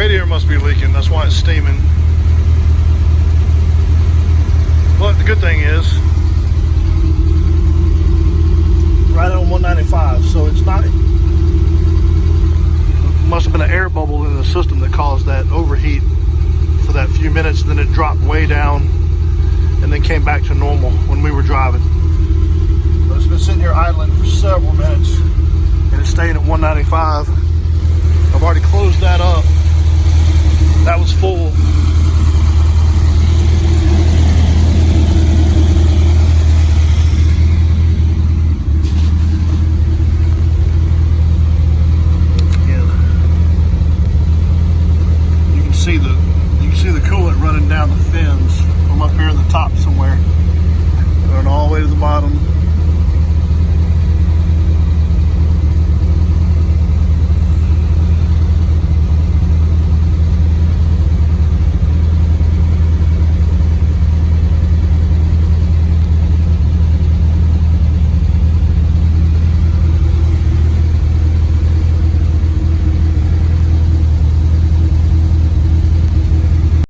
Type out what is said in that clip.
radiator must be leaking. That's why it's steaming. But the good thing is, right on 195, so it's not. Must have been an air bubble in the system that caused that overheat for that few minutes, and then it dropped way down and then came back to normal when we were driving. But it's been sitting here idling for several minutes and it's staying at 195. I've already closed that up. That was full.